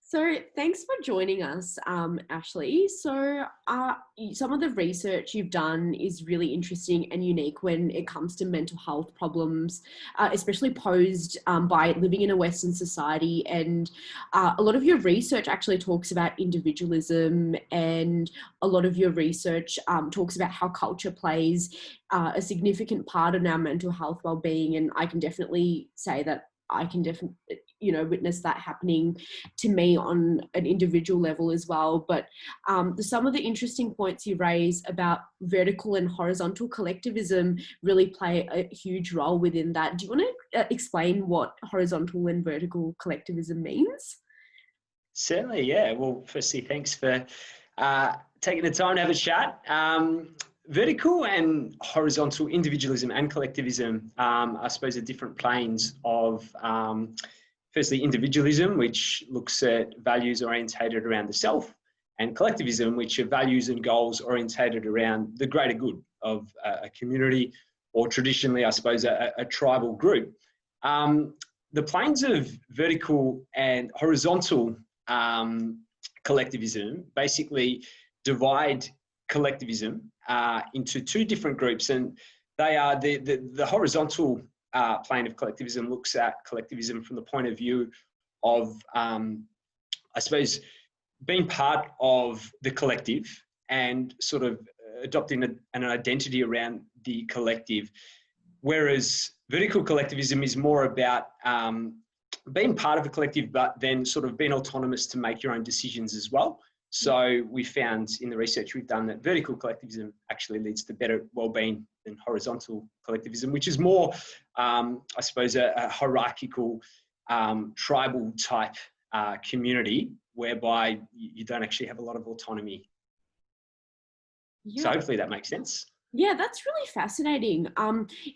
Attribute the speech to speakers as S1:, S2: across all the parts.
S1: So thanks for joining us, Ashley. Some of the research you've done is really interesting and unique when it comes to mental health problems, especially posed by living in a Western society. And a lot of your research actually talks about individualism, and a lot of your research talks about how culture plays a significant part in our mental health well-being. And I can definitely say that I can definitely, witness that happening to me on an individual level as well. But some of the interesting points you raise about vertical and horizontal collectivism really play a huge role within that. Do you want to explain what horizontal and vertical collectivism means?
S2: Certainly, yeah. Well, firstly, thanks for taking the time to have a chat. Vertical and horizontal individualism and collectivism, I suppose, are different planes of, firstly, individualism, which looks at values orientated around the self, and collectivism, which are values and goals orientated around the greater good of a community, or traditionally, I suppose, a tribal group. The planes of vertical and horizontal collectivism basically divide collectivism into two different groups, and they are the horizontal plane of collectivism looks at collectivism from the point of view of, I suppose, being part of the collective and sort of adopting an identity around the collective, whereas vertical collectivism is more about being part of a collective, but then sort of being autonomous to make your own decisions as well. So we found in the research we've done that vertical collectivism actually leads to better well-being than horizontal collectivism, which is more, I suppose, a hierarchical, tribal type community whereby you don't actually have a lot of autonomy.
S1: Yeah.
S2: So hopefully that makes sense.
S1: Yeah, that's really fascinating.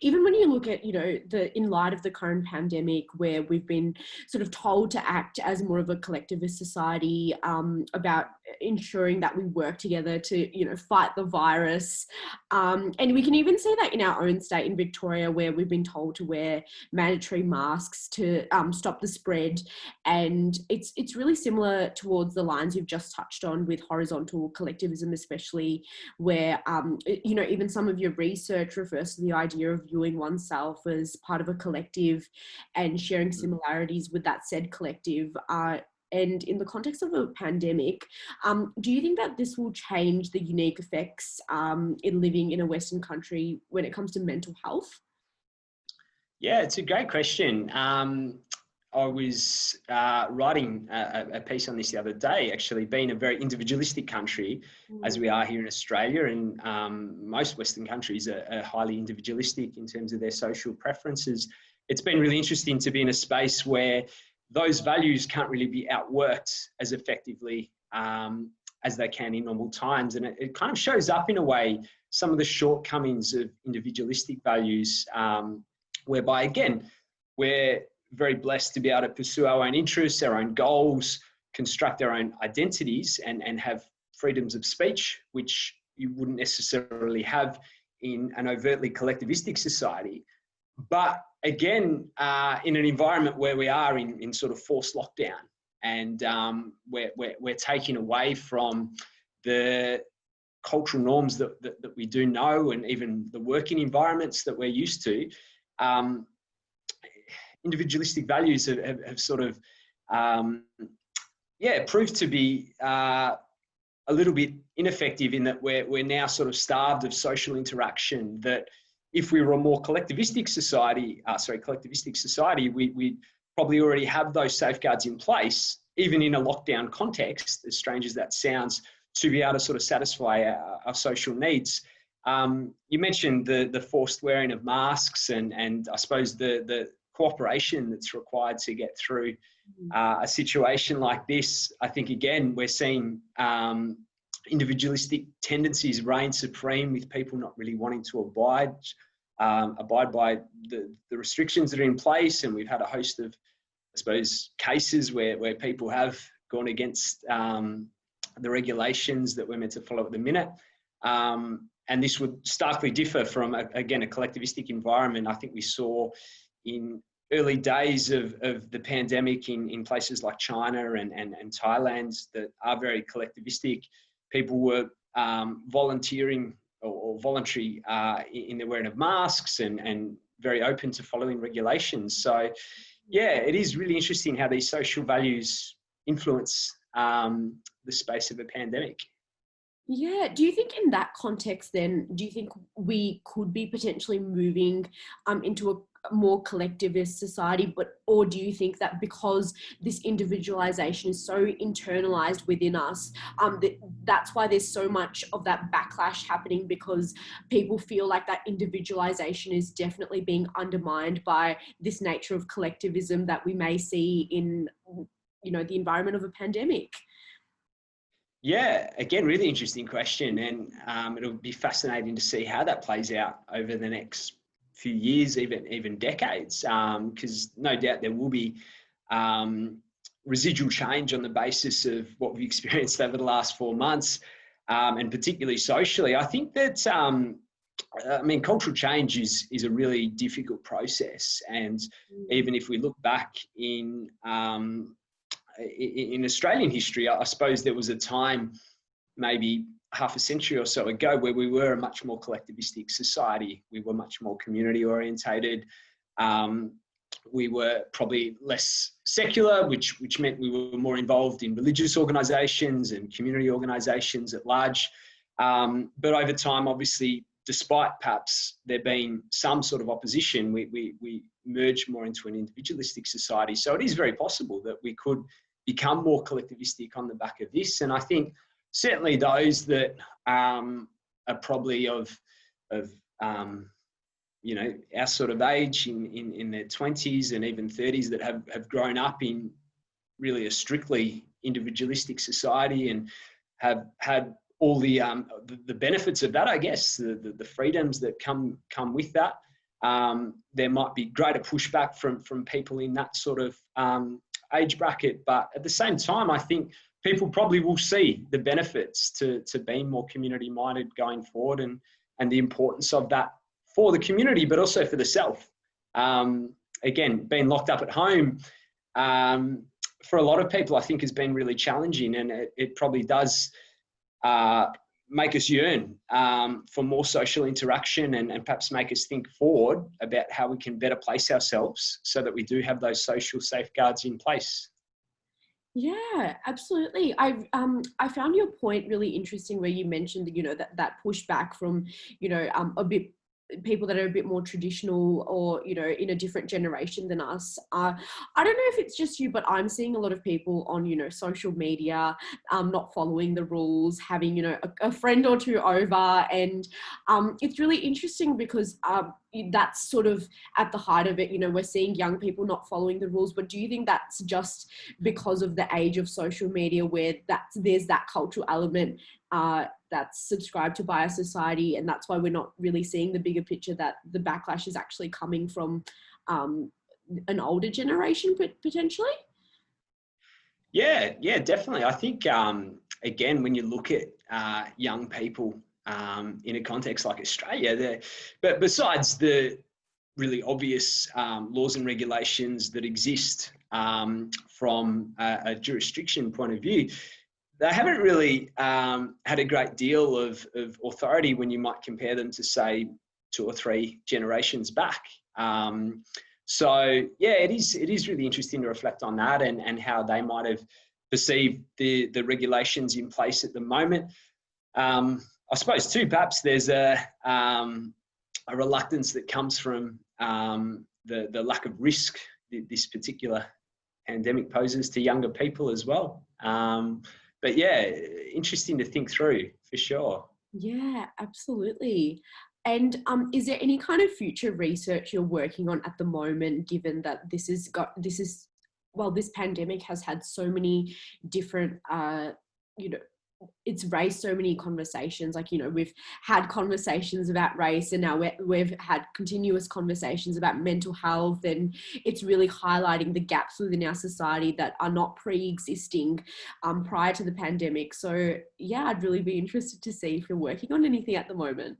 S1: Even when you look at, in light of the current pandemic, where we've been sort of told to act as more of a collectivist society, about ensuring that we work together to, fight the virus. And we can even see that in our own state in Victoria, where we've been told to wear mandatory masks to stop the spread. And it's really similar towards the lines you've just touched on with horizontal collectivism, especially where, even some of your research refers to the idea of viewing oneself as part of a collective and sharing similarities with that said collective. And in the context of a pandemic, do you think that this will change the unique effects in living in a Western country when it comes to mental health?
S2: Yeah, it's a great question. I was writing a piece on this the other day, actually, being a very individualistic country, as we are here in Australia, and most Western countries are highly individualistic in terms of their social preferences. It's been really interesting to be in a space where those values can't really be outworked as effectively as they can in normal times. And it kind of shows up in a way some of the shortcomings of individualistic values, whereby, again, we're very blessed to be able to pursue our own interests, our own goals, construct our own identities, and have freedoms of speech, which you wouldn't necessarily have in an overtly collectivistic society. But again, in an environment where we are in sort of forced lockdown, and we're taking away from the cultural norms that we do know, and even the working environments that we're used to, individualistic values have sort of, proved to be a little bit ineffective, in that we're now sort of starved of social interaction. That if we were a more collectivistic society, we'd probably already have those safeguards in place, even in a lockdown context, as strange as that sounds, to be able to sort of satisfy our social needs. You mentioned the forced wearing of masks, and I suppose the cooperation that's required to get through a situation like this. I think, again, we're seeing individualistic tendencies reign supreme, with people not really wanting to abide by the restrictions that are in place. And we've had a host of, I suppose, cases where people have gone against the regulations that we're meant to follow at the minute. And this would starkly differ from, again, a collectivistic environment. I think we saw in early days of the pandemic in places like China and Thailand that are very collectivistic, people were volunteering or voluntary in the wearing of masks and very open to following regulations. So, yeah, it is really interesting how these social values influence the space of a pandemic.
S1: Yeah. Do you think in that context then, do you think we could be potentially moving into a more collectivist society, or do you think that because this individualization is so internalized within us, that's why there's so much of that backlash happening, because people feel like that individualization is definitely being undermined by this nature of collectivism that we may see in, the environment of a pandemic?
S2: Yeah, again, really interesting question, and it'll be fascinating to see how that plays out over the next few years, even decades, because no doubt there will be residual change on the basis of what we've experienced over the last 4 months, and particularly socially. I think that cultural change is a really difficult process, and even if we look back in Australian history, I suppose there was a time, maybe half a century or so ago, where we were a much more collectivistic society. We were much more community orientated. We were probably less secular, which meant we were more involved in religious organisations and community organisations at large. But over time, obviously, despite perhaps there being some sort of opposition, we merged more into an individualistic society. So it is very possible that we could become more collectivistic on the back of this. And I think certainly those that are probably of our sort of age in their 20s and even 30s that have grown up in really a strictly individualistic society and have had all the benefits of that, I guess, the freedoms that come with that. There might be greater pushback from people in that sort of age bracket, but at the same time, I think people probably will see the benefits to being more community minded going forward, and the importance of that for the community, but also for the self. Again, being locked up at home for a lot of people, I think, has been really challenging, and it probably does make us yearn for more social interaction and perhaps make us think forward about how we can better place ourselves so that we do have those social safeguards in place.
S1: Yeah, absolutely. I found your point really interesting where you mentioned, that pushback from, a bit people that are a bit more traditional or, in a different generation than us. I don't know if it's just you, but I'm seeing a lot of people on, social media, not following the rules, having, a friend or two over. And it's really interesting because that's sort of at the height of it. We're seeing young people not following the rules, but do you think that's just because of the age of social media where there's that cultural element that's subscribed to by our society, and that's why we're not really seeing the bigger picture that the backlash is actually coming from an older generation potentially?
S2: Yeah, definitely. I think, again, when you look at young people in a context like Australia, but besides the really obvious laws and regulations that exist from a jurisdiction point of view, they haven't really had a great deal of authority when you might compare them to, say, 2 or 3 generations back. So yeah, it is really interesting to reflect on that and how they might have perceived the regulations in place at the moment. I suppose too, perhaps there's a reluctance that comes from the lack of risk this particular pandemic poses to younger people as well. But yeah, interesting to think through for sure.
S1: Yeah, absolutely. And is there any kind of future research you're working on at the moment, given that this pandemic has had so many different, it's raised so many conversations. Like, we've had conversations about race, and now we've had continuous conversations about mental health, and it's really highlighting the gaps within our society that are not pre-existing prior to the pandemic. So yeah, I'd really be interested to see if you're working on anything at the moment.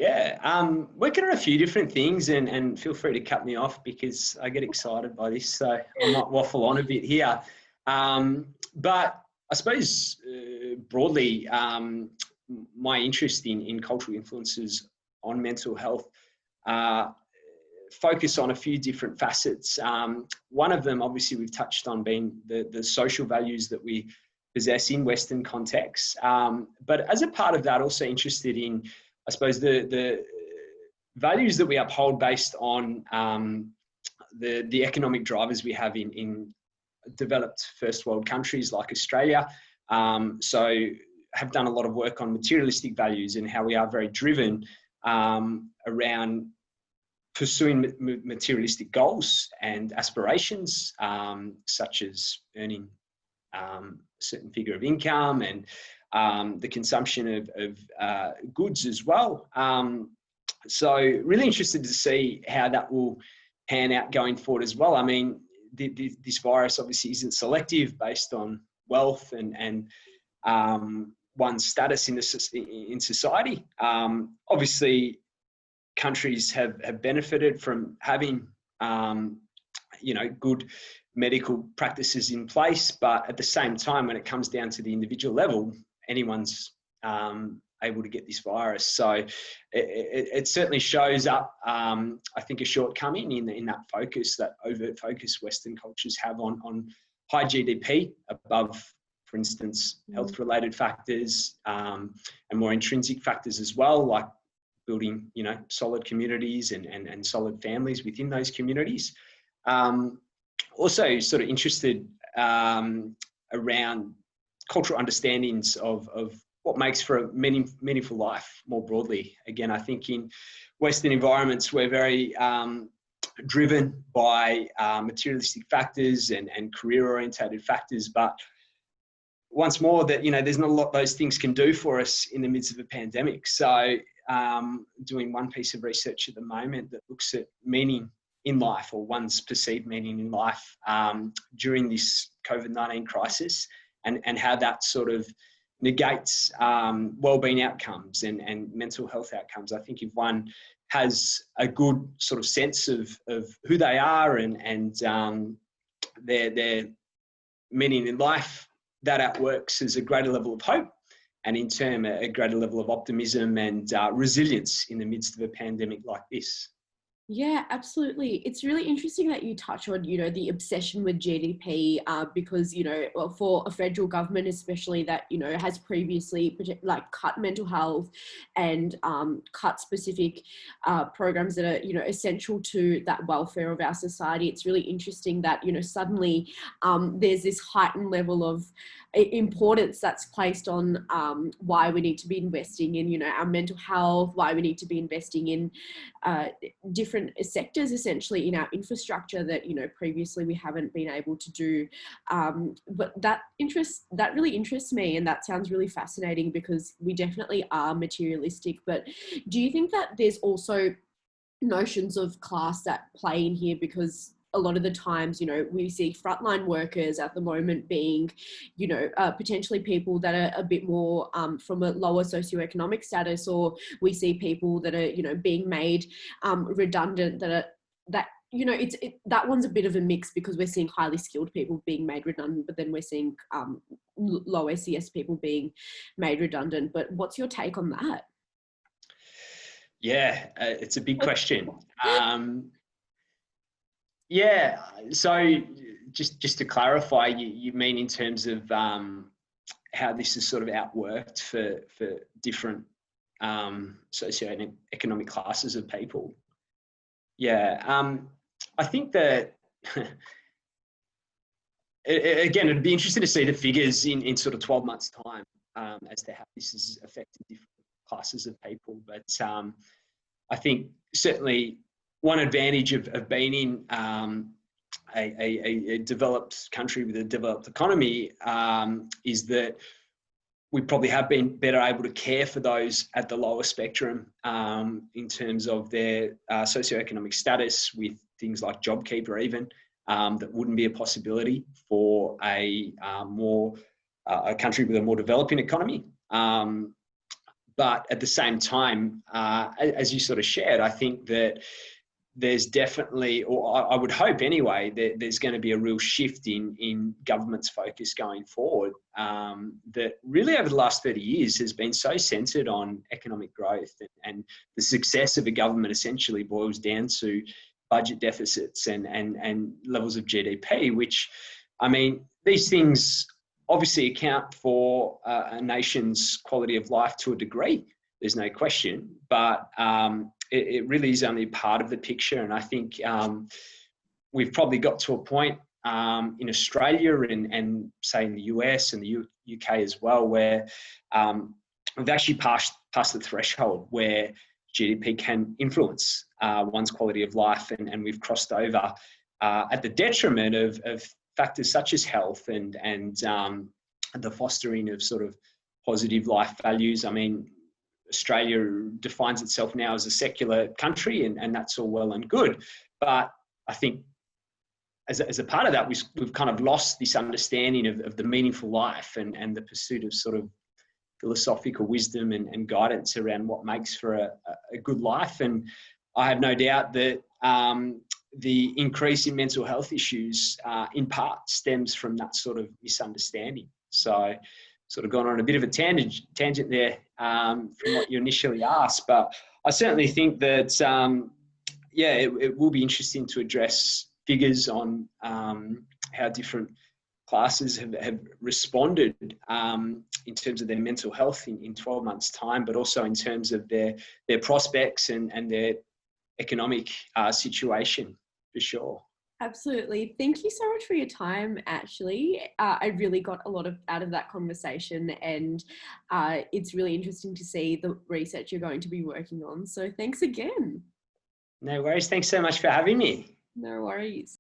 S2: Yeah, working on a few different things, and feel free to cut me off because I get excited by this, so I might waffle on a bit here. But I suppose broadly, my interest in cultural influences on mental health focus on a few different facets. One of them, obviously, we've touched on being the social values that we possess in Western contexts. But as a part of that, also interested in, I suppose, the values that we uphold based on the economic drivers we have in developed first world countries like Australia. So have done a lot of work on materialistic values and how we are very driven around pursuing materialistic goals and aspirations, such as earning a certain figure of income and the consumption of goods as well. So really interested to see how that will pan out going forward as well. I mean, this virus obviously isn't selective based on wealth and one's status in society. Obviously, countries have benefited from having, good medical practices in place, but at the same time, when it comes down to the individual level, anyone's able to get this virus. So it certainly shows up, I think, a shortcoming in that focus, that overt focus Western cultures have on high GDP above, for instance, health-related factors, and more intrinsic factors as well, like building, solid communities and solid families within those communities. Also sort of interested around cultural understandings of what makes for a meaningful life more broadly. Again, I think in Western environments, we're very driven by materialistic factors and career-orientated factors, but once more that, there's not a lot those things can do for us in the midst of a pandemic. So doing one piece of research at the moment that looks at meaning in life, or one's perceived meaning in life during this COVID-19 crisis, and how that sort of negates wellbeing outcomes and mental health outcomes. I think if one has a good sort of sense of who they are and their meaning in life, that outworks as a greater level of hope, and in turn a greater level of optimism and resilience in the midst of a pandemic like this.
S1: Yeah, absolutely. It's really interesting that you touch on, the obsession with GDP, because, for a federal government, especially that, has previously cut mental health and cut specific programs that are, essential to that welfare of our society. It's really interesting that, suddenly there's this heightened level of importance that's placed on why we need to be investing in, our mental health, why we need to be investing in different sectors essentially in our infrastructure that previously we haven't been able to do, but that really interests me, and that sounds really fascinating because we definitely are materialistic. But do you think that there's also notions of class that play in here? Because a lot of the times, we see frontline workers at the moment being, potentially people that are a bit more from a lower socioeconomic status, or we see people that are, being made redundant that one's a bit of a mix, because we're seeing highly skilled people being made redundant, but then we're seeing low SES people being made redundant. But what's your take on that?
S2: Yeah, it's a big question. Yeah, so just to clarify, you mean in terms of how this is sort of outworked for different socioeconomic classes of people? Yeah, I think that, again, it'd be interesting to see the figures in sort of 12 months' time as to how this has affected different classes of people. But I think certainly one advantage of being in a developed country with a developed economy is that we probably have been better able to care for those at the lower spectrum in terms of their socioeconomic status, with things like JobKeeper even, that wouldn't be a possibility for a country with a more developing economy. But But at the same time, as you sort of shared, I think that there's definitely, or I would hope anyway, that there's going to be a real shift in government's focus going forward, that really over the last 30 years has been so centred on economic growth, and the success of a government essentially boils down to budget deficits and levels of GDP, which, I mean, these things obviously account for a nation's quality of life to a degree. There's no question, but it really is only part of the picture. And I think we've probably got to a point in Australia and say in the US and the UK as well, where we've actually passed the threshold where GDP can influence one's quality of life, and we've crossed over at the detriment of factors such as health and the fostering of sort of positive life values. I mean, Australia defines itself now as a secular country, and that's all well and good. But I think as a part of that, we've kind of lost this understanding of the meaningful life and the pursuit of sort of philosophical wisdom and guidance around what makes for a good life. And I have no doubt that the increase in mental health issues in part stems from that sort of misunderstanding. So sort of gone on a bit of a tangent there from what you initially asked, but I certainly think that, it will be interesting to address figures on how different classes have responded in terms of their mental health in 12 months' time, but also in terms of their prospects and their economic situation, for sure.
S1: Absolutely. Thank you so much for your time, Ashley. I really got a lot out of that conversation, and it's really interesting to see the research you're going to be working on. So thanks again.
S2: No worries. Thanks so much for having me.
S1: No worries.